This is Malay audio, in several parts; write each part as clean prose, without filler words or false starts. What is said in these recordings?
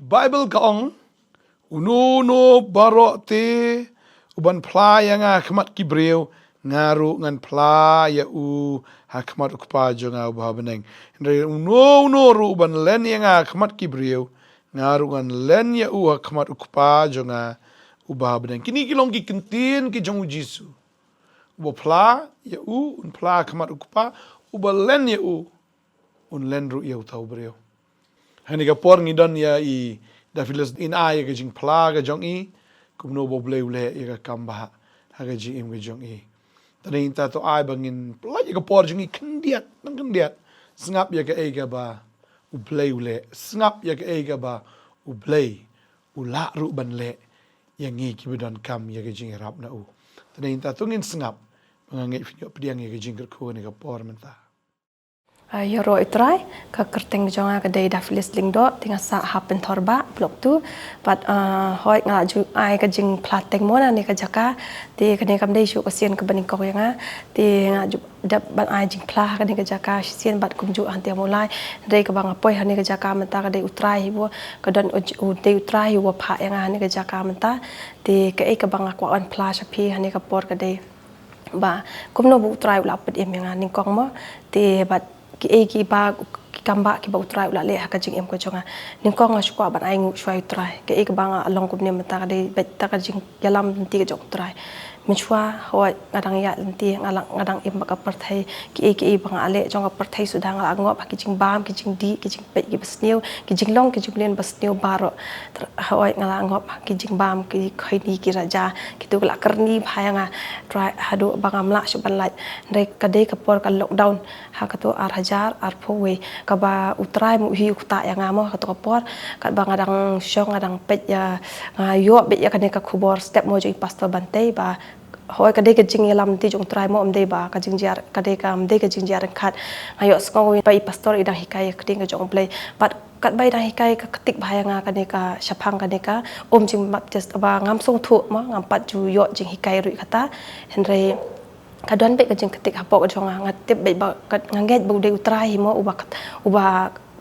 Bible kaong uno baro te uban playa nga khmat kibreu ngaru ngan playa hakmat ukpa jo nga ubabeneng ndre uno ru uban len nga khmat kibreu ngaru ngan len hakmat ukpa jo nga ubabeneng kini kilong ki kentin ki jong jisu uba pla un pla khmat ukpa uba len un len ru tau breu hani ka por ngidon i dafilas in ay ka jing pla ka jong i kumno bo bleu le ka kamba ha ka jing im ka jong i tani ta to ay bangin pla ka por jing i kendiat nang kendiat sngap ya ka ega ba u bleu le sngap ya ka ega ba u blei u la ru ban le yang ngi ki bidon kam ya ka jing rap na u tani ta tungin sngap mangai finyo pdiang ya ka jing ko ni ka por menta Yoro itrai ka kerteng jonga ka dei dafilis lingdo tinga sa hapen torba blok tu pat hoi nga ju ai ka jing plateng mona ni ka jaka ti ka ne kam dei shu ka sien ka baning ko yanga ti nga ju dap ban ai jing pla ka ni ka jaka sien bat kum ju antia mulai dei ka bang apoi hani ka jaka menta ka dei utrai bo ka don u dei utrai wo pha yanga ni ka jaka menta ti ka ka bang akwa an pla shapi hani ka por ka dei ba kumno bu utrai ula pet em yanga ning kong mo ti bat ki ba kamba ki ba utrai ula le ka jing em ko jonga ning ko nga shukwa ban ai ngu shwai utrai ke ba nga along ko ne mata ka de bet ta ka jing yalam ti ka jong utrai menchwa ho ngadang ya ti ngadang em ka parthai ki ba nga ale jonga parthai sudang ngop ki jing bam ki jing di ki jing pe ki basneu ki jing long ki jing len basneu baro ho ngala ngop ki jing bam ki khoi ni ki raja ki tu la karni phaya nga try hadu bangam la shu ban lai re ka de ka por ka lockdown ha ka to ar hajar ar phowe ka ba utrai mu hi ukta ya nga mo ka to ka por ka ba ngadang shong ngadang pet ya yo be ya ka ne ka khubor step mo jo pastor bantei ba hoi ka de ka jing yalam ti jong trai mo amde ba ka jing jar ka de ka amde ka jing jar khat ayo sko pa pastor idang hikai ka ting ka jong play but kat bai dang hikai ka ketik bahaya nga ka ne ka shapang ka ne ka jing baptist ba ngam song thu mo ngam pat ju yo jing hikai ru kata henry kadon be ka jing ketik hapok jonga ngatip be ba nganget bu de utrai mo uba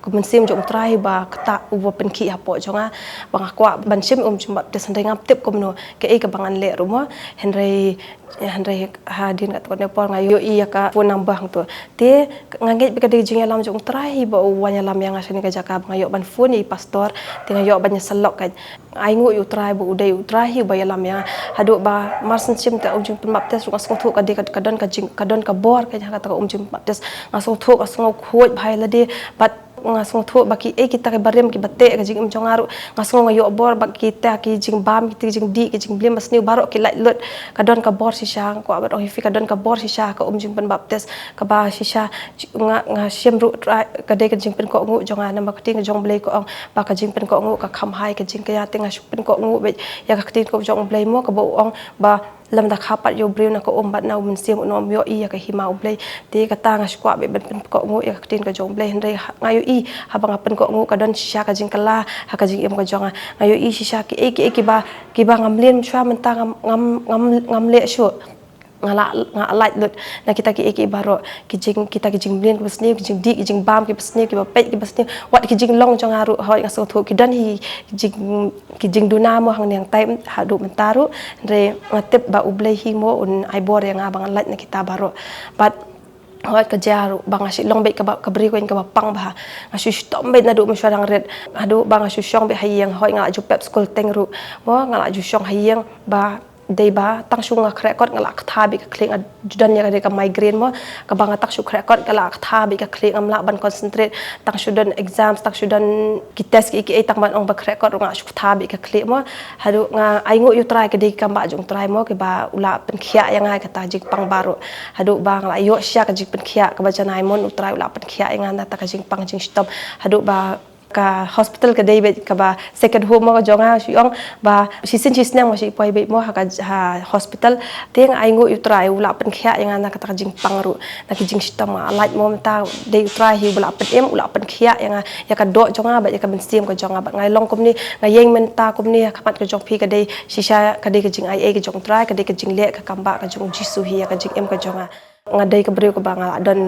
kumensim jong trai ba kata uba penki hapo jonga bang akwa bansim jumba desandai ngap tip komno ke ka bangan le rumo henry hadin kat kone por ngayo iya ka phone number hang tu te nganget be ka de jing alam jong trai ba wanya lam yang asani ka jaka ngayo ban phone i pastor te ngayo ban salok ka ai ngu yu trai bu udai utrai ba yalam yang hadu ba marsen sim te jing pembaptis ngasong thu ka de kadon ka bor ka jaka ta jing baptis ngasong thu ngasong khoj bhai la de bat ngasong thu baki kita ke barem ki batte ka jing jongaru ngasong ngayo bor baki ta ki jing bam ki jing di ki jing blim basniu baro ki lai lut kadon ka bor sisha ko abat ohi kadon ka bor sisha ka jing pen baptis ka ba sisha nga siem ru ka de ka jing pen ko ngu jonga na makti nga jong blei ko ong ba ka jing pen ko ngu ka kham hai ka jing ka ya tenga pen ko ngu be ya ka tin ko jong blei mo ka bo ong ba lam da khapat yo breu na ko bat na mun sim no yo i ka hima blei te ka ta nga skwa be ben ko ngu ya ka tin ka jong blei hendai ngayo i habang apen ko ngu ka don shisha ka jing kala ha ka jing em ka jonga ngayo i shisha ki ba ngamlen chwa menta ngam le shu ngala light lut na kita ki baro ki jing blin ki basni ki jing di ki jing bam ki basni ki ba pet ki basni wat ki jing long jonga ru hoi ngasong thu ki dan hi ki jing duna mo hang yang time hadu mentaru re ngatip ba ublei hi mo un ai bor yang abang light na kita baro but hoi ka jaru bang asyik long be ka beri ko ka pang ba asyik stop be na du mesyarang red adu bang asyik syong be hayang hoi ngala ju pep school tengru mo ngala ju syong hayang ba dei ba tang shunga krekot ngala kha bi ka kling judan ya ka migraine mo ka banga tak shu krekot ngala kha bi ka kling amla ban concentrate tang shudan exams tak shudan ki test ki tang ban ong ba krekot nga shu kha bi ka kling mo hadu nga ai ngu yu try ka dei ka ba jong try mo ke ba ula pen khia yang ai ka ta jik pang baro hadu ba ngala yo sya ka jik pen khia ka ba janai mon utrai ula pen khia yang na ta ka jing pang jing stop hadu ba ka hospital ka David ka ba second home mo ka jonga siong ba sisin sisnang mo si poi be mo ha hospital teng ai ngu utrai ula pen khia yang na ka ta jing pangru na ki jing stom light mo ta de utrai hi ula pen em ula pen khia yang ya ka do jonga ba ya ka ben sim ka jonga ba ngai long kum ni ngai men ta kum ni khamat ka jong phi ka de shisha ka de ka jing ai ka jong trai ka de ka jing le ka kamba ka jong jisu hi ya ka jing em ka jonga ngadai ke beriu ke bang adon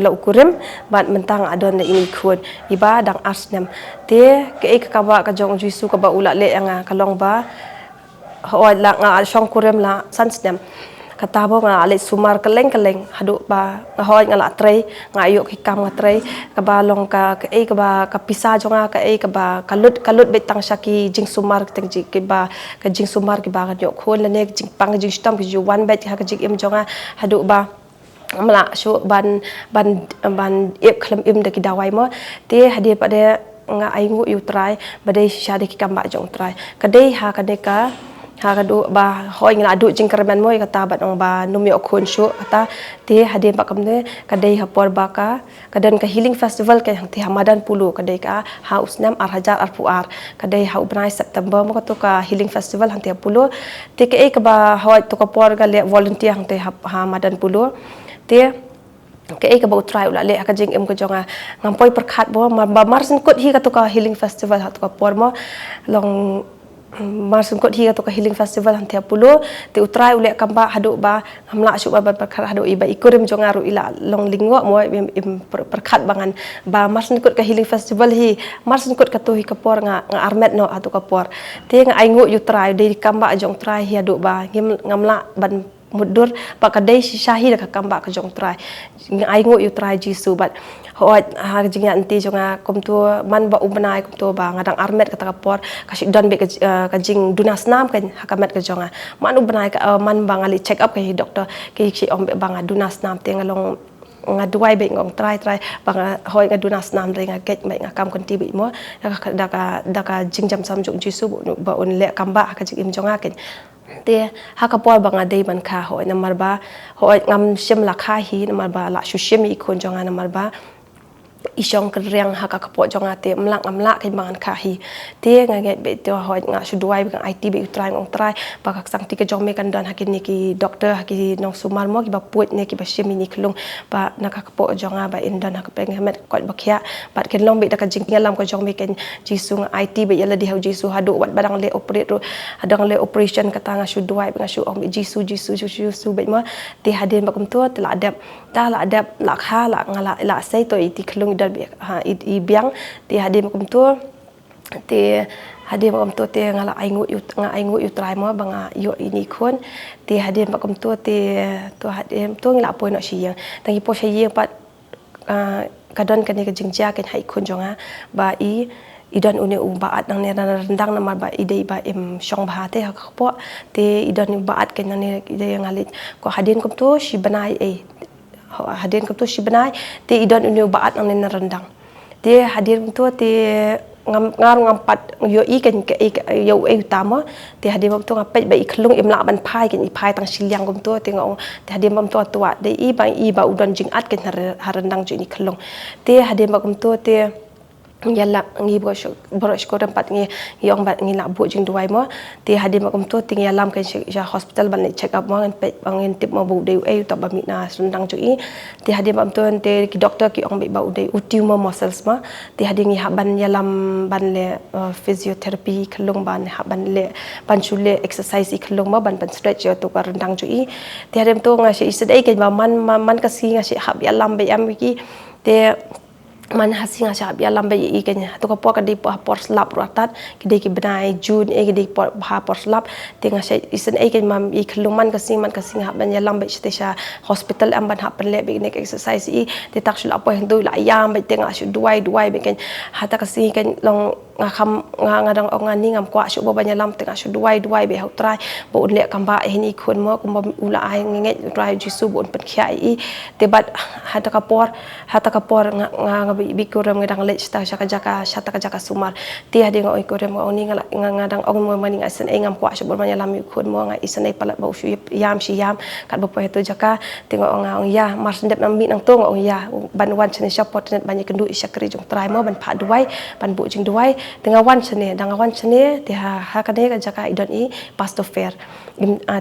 la ukurim bat mentang adon ini kun iba dang asnem te ke kaba ka jong jisu ka ba ula le yang kalong ba ho la nga shong kurem la sansnem kata bo nga ale sumar keleng hadu ba ho nga la trei nga ayo ki kam nga trei ka ba long ka ka ba ka pisa jonga ka ba kalut betang shaki jing sumar teng ji ki ba ka jing sumar ki ba ka yo khon la ne jing pang jing stam ki ju wan bet ka jing im jonga hadu ba mala shu ban ep khlem im de ki dawai mo te hadi pa de nga aingu yu trai badai shade ki kam ba jong trai kadai ha kadeka ha kadu ba hoi ngla adu jing kerman moi kata bat ong ba numi okun shu kata ti hadir pak kamne kadai hapor baka kadan ka healing festival ke ti hamadan pulu kadai ka ha usnam arhajar arpuar kadai ha ubnai september mo to ka healing festival hanti pulu ti ke ba hoi to ka por ga le volunteer hanti hamadan pulu ti ke ka ba utrai ula le ka jing em ko jonga ngampoi perkhat bo ba marsin kot hi ka to ka healing festival ha to ka por mo long Marsum kot hi atau healing festival hantia pulu ti utrai ule kamba hadu ba hamla syu ba perkhat hadu iba ikurim jongaru ila long lingwa mo perkhat bangan ba marsum kot ka healing festival hi marsum kot ka tu hi kapor nga armet no atu kapor ti nga aingu yu trai de kamba jong trai hi hadu ba ngamla ban mudur pak kadai syahi ka kamba ka jong trai nga aingu yu trai jisu bat hoi ha jinga anti jonga kom tu man ba ubnai kom tu ba ngadang armet kata kapor kasih don be ka jing dunas nam kan hakamet ka jonga man ubnai ka man bang ali check up ka doktor ki si om be bang dunas nam te ngalong ngaduai be ngong try bang hoi ngadunas nam re nga get mai ngakam kon ti bi mo da ka jing jam sam jong jisu ba on le kamba ka jing im jonga ken te hakapor bang adai ban kha hoi namar ba hoi ngam sim la kha hi namar ba la shu sim i kon jonga namar ba isong kereng haka kapot jonga te amlak kai bangan kahi te ngaget be te hoi nga suduai bang IT be utrai ngong trai bakak sang ti ke jong me kan dan hakin ni ki doktor haki nong sumar mo ki ba puit ne ki ba shimi ni klung ba naka kapot jonga ba indan haka peng hemet kot bakhya bat ken long be da ka jing ngalam ko jong me ken jisu nga IT be yala di hau jisu hadu wat badang le operate ru hadang le operation kata nga suduai bang su ong jisu be mo te hadin bakum tu te la adap la kha la ngala la sai to iti klung dal i biang ti hadir makum tu ti hadir makum tu ti ngala aingu yu trai mo banga yo ini khon ti hadir makum tu ti tu hadir tu ngala poi no shiyang tangi po shiyang pat kadon kan ke jingja kan hai khon jonga ba idan une baat nang ne rendang namar ba ide ba im shong ba te ha kho te idan baat kan nang ne ide ngalit ko hadir kum tu shi banai hadir kum tu shi banai te idan une baat nang ne rendang te hadir kum tu te ngampat yo i kan ke yo utama te hadir kum tu ngapet ba iklung im la ban phai kan i phai tang silyang kum tu te ngong te hadir kum tu tua de i ba udan jing at kan rendang ju ni klung te hadir kum tu te yalla ngi boros ko tempat ngi yong bat ngi la bu jing duai mo ti hadir makum tu ting yalam kan ja hospital ban check up mo pe bangin tip mo bu de ta ba mi na sundang cu i ti hadir makum tu te ki doktor ki ong be ba de tumor muscles ma ti hadir ngi haban yalam ban le physiotherapy khlung ban haban le ban chu le exercise i khlung ma ban stretch yo to ka rendang cu i ti hadir tu nga si sedai ke ba man ka si nga si hab yalam be am ki te man hasinga syab ya lambe i kenya to ko ka di por slap ratat ki ki benai jun e ki por slap tinga sai isen e ken mam i khluman ka sing ha ban ya lambe sha hospital am ban ha pen le be nek exercise i te tak shul apo hindu la yam be tinga shu duai be ken hata ka sing ken long nga kham nga ngadang ong ani ngam kwa shu bo ban ya lam tinga shu duai be ha try bo un le kamba e ni khun mo kum ula ai nge try jisu bo un pen khia i te bat hata ka por nga bikuram ngadang le sta shata jaka sumar ti hadi ngo ikuram ngo ni ngadang ong mo mani ngasen e ngam kwa shobor manya lam khun mo nga isan e palat ba ushu yam kat bo poeto jaka tingo ong ya mars ndep nam mi nang to ong ya ban wan chane support net banyak kendu isyakri jong try mo ban pha duai ban bu jing duai dengan wan chene dia hakane ka jaka idon i pastor fair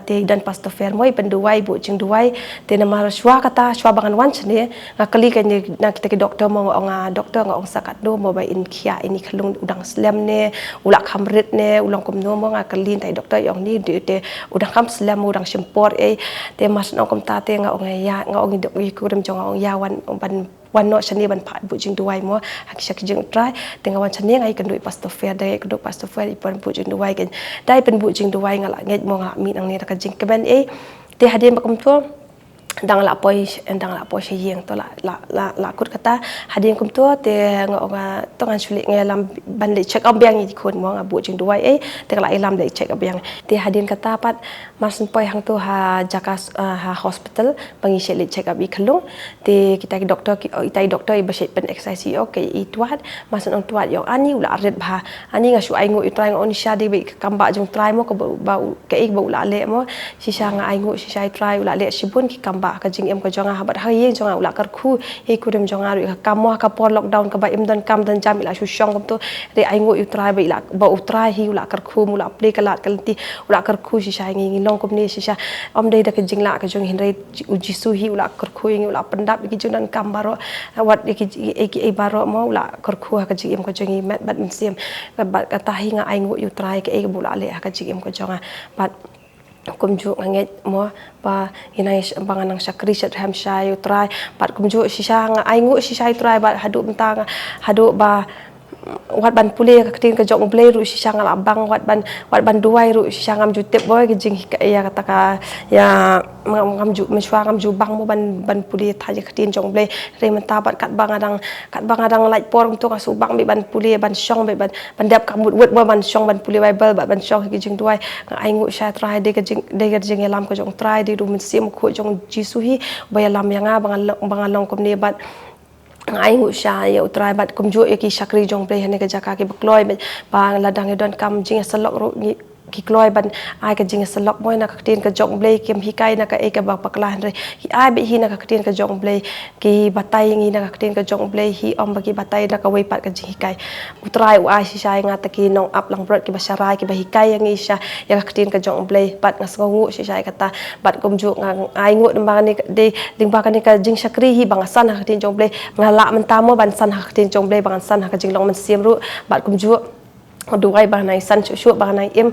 te dan pastor fair moi penduai bu jing duai te na mar shwa kata shwa bangan wan chene ngakali kan na kita ke doktor mo doktor ngong sakat do mo bai in khia ini khalung udang slam ne ulak khamrit ne ulang kom no mo ngakali tai doktor yong ni de te udang kam slam udang sempor te mas no kom ta te ngong ya ngong dok i ku dem jong ngong ya wan no chani ban phat bu jing duai mo hakisha ki jing try tengah wan chani ngai kan dui pastor fair dai kan dui pastor fair ipan bu jing duai kan dai pen bu jing duai ngala ngai mo ngala mi nang ni ka jing ke ban te hadin bakum tu dang la poi she yeng to la kut kata hadin kum to te nga tongan chuli nge lam ban le check up yang ni khon mo nga bu jing duai te la lam le check up yang te hadin kata pat masun poi hang tu ha jaka ha hospital bangi she le check up I khalung te kita ki doktor ki itai doktor I baset pen exercise yo ke I tuat masun on tuat yo ani ula ret bha ani nga shu ai ngo I try on sha de bi kamba jong try mo ko ba ke ik ba ula le mo sisa nga ai ngo sisa try ula le shibun ki kamba ka jing em ko jonga habat ha ye jonga ula kar khu e ku dem jonga ru ka mo ka por lockdown ka ba em dan kam dan jam ila shu shong kom to re ai ngo U try ba ila ba U try hi ula kar khu mula play ka lat kalti ula kar khu sisa ngi long kom ni sisa om de da ka jing la ka jong hin re U jisu hi ula kar khu ngi ula pendap ki jong dan kam baro wat ki baro mo ula kar khu ka jing em ko jongi mat bat sim ka ta hi nga ai ngo U try ka e bula le ka jing em ko jonga bat kumju nganget mo pa inai banganang sakri sat hamsai utrai pat kumju sisa nga aingu sisa utrai ba hadu bentang hadu ba wat ban pule ka tin ka jong blai ru sisa nga abang wat ban duai ru sisa ngam ju tep boy ki jing ya kata ka ya ngam ju meswa ngam ju bang mo ban pule tha je tin jong blai re menta bat kat bang adang light por untuk ka subang be ban pule ban shong be ban dap ka mut wet bo ban shong ban pule bible ban shong ki jing duai aingu sha try de ka jing lam ka jong try de ru men sim ko jong jisu hi ba lam yanga bangalong kom ne bat ai ngu sha ya utrai bat kumju ki sakri jong play hane ka jaka ki bakloi ba ladang don kam jing salok ru ki kloi ban ai ka jing salok moi na ka tin ka jong play kem hi kai na ka e ka ba paklan re hi ai be hi na ka tin ka jong play ki batai ngi na ka tin ka jong play hi om ba ki batai na ka wei pat ka jing hi kai utrai u ai si sai nga ta ki nong up lang brot ki ba sarai ki ba hi kai ngi sha ya ka tin ka jong play bat nga ngu si sai kata bat kumju nga ai ngu ba ni de ding ba ka ni ka jing sakri hi bang san ha tin jong play ngala mentamo ban san ha tin jong play bang san ha ka jing long men sim ru bat kumju duai ba nai san chu ba nai em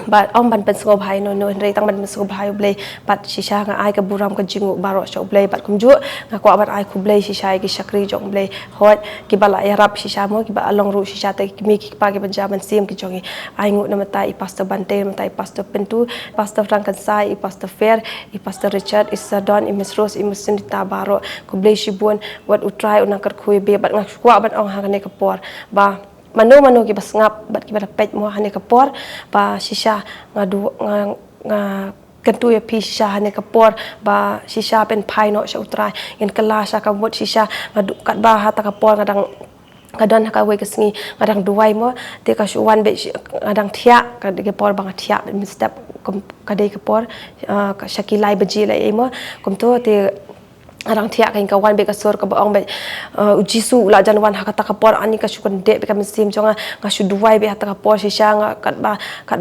bat om ban pen sngop hai no rei tang ban sngop hai blei bat sisa nga ai ka buram ka jingu baro cho blei bat kumju nga ko bat ai ku blei sisa ki sakri jong blei hot ki bala ya rap sisa mo ki ba along ru sisa ta ki mi ki pa ki ban sim ki jongi ai ngu na mata I pastor bante mata I pastor pentu pastor frankan sai I pastor fair I pastor richard I sadon I miss rose I miss sindita baro ku blei shibun wat utrai unang kar khu be bat nga ko bat ong ha ne ka por ba mano ki bas ngap bat ki bada pet mo hane kapor ba sisa nga kentu ya pi sisa hane kapor ba sisa pen pai no sha utrai in kala sha ka mot sisa ngadu kat ba hata kapor kadang ka we kesngi kadang duai mo te ka shuan be kadang thia ka de por bang thia mi step ka de kapor ka shakilai baji lai mo kom to te arang thia kain ka wan be ka sor ka ba ong be jisu la janwan ha ka ta ka por ani ka shukon de be ka sim jonga nga shu duai be ha ta ka por sisa nga kat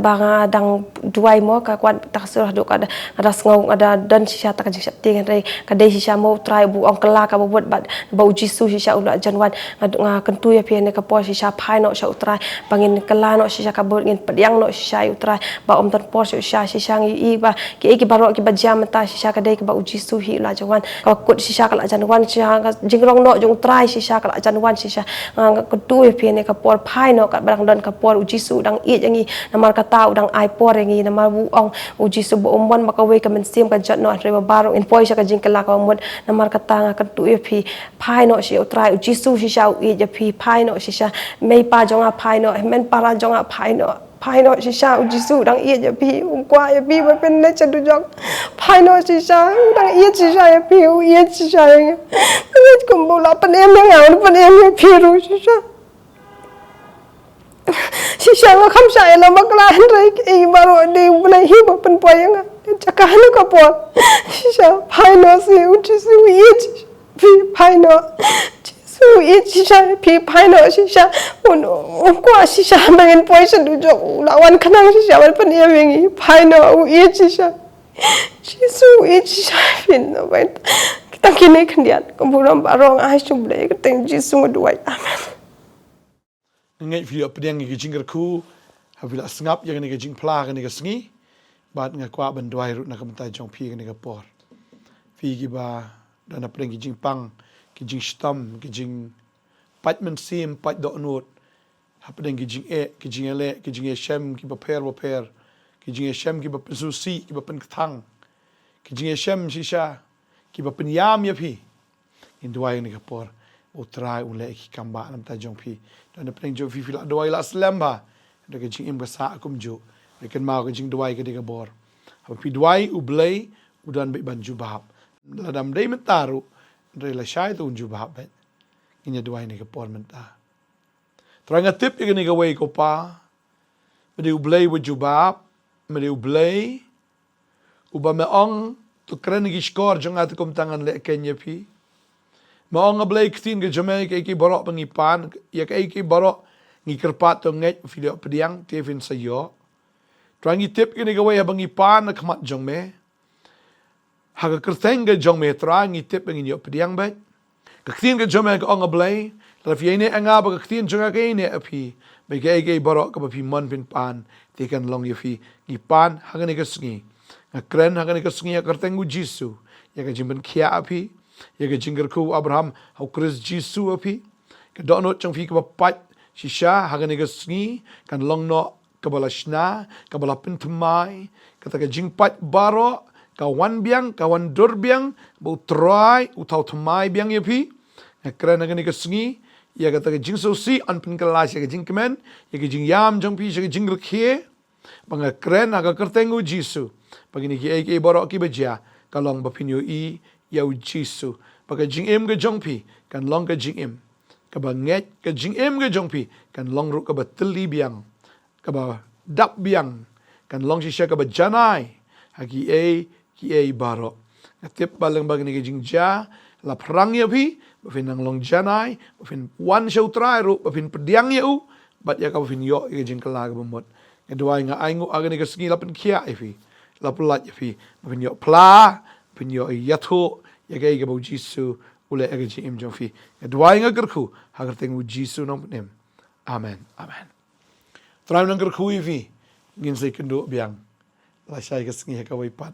ba nga dang duai mo ka kwan ta sor do ka ada ngau ada dan sisa ta ka jik ting re ka de sisa mo try bu ong kala ka bot ba jisu sisa ula janwan nga kentu ya pi ne ka por sisa phai no sha utrai bangin kala no sisa ka bot ngin padyang no sisa utrai ba om tan por sisa ngi ba ki baro ki ba jam ta sisa ka de ka ba jisu hi la janwan ka sisa kala janwan sisa jingrong no jong try sisa kala janwan sisa ka tu pi ne ka por phai no ka barang don ka por jisu dang i jangi namar ka tau dang ai por ngi namar bu ong jisu bo omwan maka we ka men sim ka jat no re baro in poi sha ka jing kala ka mod namar ka ta ka tu pi phai no si try jisu sisa i ja pi phai no sisa mei pa jonga phai no men para jonga phai no sisa jisu dang i ja pi kwa ya pi ba pen le chadu jong phai no sisa dang i sisa ya pi i sisa ya kum bola pen em ngau pen em pi ru sisa nga kham sa la makla re I baro de bulai hi ba pen poy nga chaka hanu ka por sisa phai no si jisu i pi phai no jisu su it shisha pi paino shisha uno kwa shisha mengen poison du jok lawan kanang shisha wal pania mengi paino it shisha Jisu it shisha fin no baik kita kini kendiat kemudian barong ai suble keteng Jisu ngeduai amen ngai video pedang ngi jingger ku havila sngap yang ngi jing pla ngi sngi bat nga kwa ban dwai rut na kamta jong pi ngi por fi gi ba dana pedang ngi jing pang ki jing stam ki jing pat men sim pat do not hapedang ki jing ki jing ele ki jing shem ki ba per ki jing shem ki ba susi ki ba pen thang ki jing shem shisha ki ba pen yam ya phi in dwai ngi por utrai ule ki kamba nam ta jong pi dan pedang jong fi la dwai la slam ba da ki jing im ga sa kum jo de ken ma ki jing dwai ki de ga bor ha pi dwai u blai udan be ban ju bahap la dam dei mentaru Dre la shai tu unju bahap bet. Inya duai ni ke por menta. Teranga tip ni ke wei ko pa. Medi ublay waju bahap. Medi ublay. Uba me ong. Tu keren gi skor jong at kum tangan le Kenya pi. Me ong ablay ktin ke Jamaica iki borok pengipan. Ya ke iki borok ngi kerpat tu nget video pediang tevin sayo. Terangi tip ni ke wei pengipan na khamat jong me. Haga kerteng ke jong me trang itip ngin yo pediang bet. Kektin ke jong me ke ong ablay. Laf yene anga ba kektin jong ke ne api. Be ke borok ka pi mon pin pan. Tekan long yo fi pan haga ne ke sngi. Ngakren haga ne ke sngi kerteng u Jisu. Ya ke jimben kia api. Ya ke jingger ku Abraham hau Chris Jisu api. Ke donot jong fi ke pat shisha haga ne ke sngi kan long no kabala shna kabala pin tumai kata ke jingpat barok kawan biang, kawan dur biang, bau try, utau thumai biang ya pi. Kerana ngani ke sengi, ya kata ke jing sosi an pen kelas ya ke jing kemen, ya ke jing yam jong pi ya ke jing rekhe. Banga keren aga kertengu Jisu. Bagi ni ki borok ki beja, kalong bapinyo i ya Jisu. Bagi jing em ke jong pi, kan long ke jing em. Kaba nget ke jing em ke jong pi, kan long ru kaba teli biang. Kaba dap biang, kan long shisha kaba janai. Hagi ki barok. Tip balang bagi ni jing ja la perang ya pi bafin nang long janai bafin wan show try ru bafin pediang ya u bat ya ka bafin yo ke jing kala ga bomot kedua nga aingu aga ni kesngi la pen kia pi la pelat ya pi bafin yo pla bafin yo yatho ya ga ga Jisu ule aga jing im jong fi kedua nga gerku hagar tengu Jisu nong nem amen amen tram nang gerku fi ngin sai kendo biang la sai kesngi ka wai pat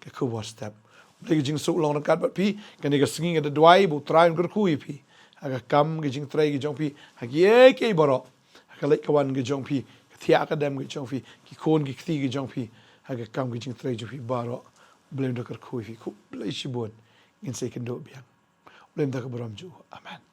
ke kuwa step. Lagi jing su long dekat bat pi, kan ni ke sengi ada duai bu try ngur kui pi. Aga kam ke jing try ke jong pi, hagi ke borok. Aga lek kawan ke jong pi, ke tia akadem ke jong pi, ki kon ke kti ke jong pi, aga kam ke jing try jong pi barok. Blem dekat kui pi, ku blai shibun. Ngin sai kendo biang. Blem dekat beram ju. Amen.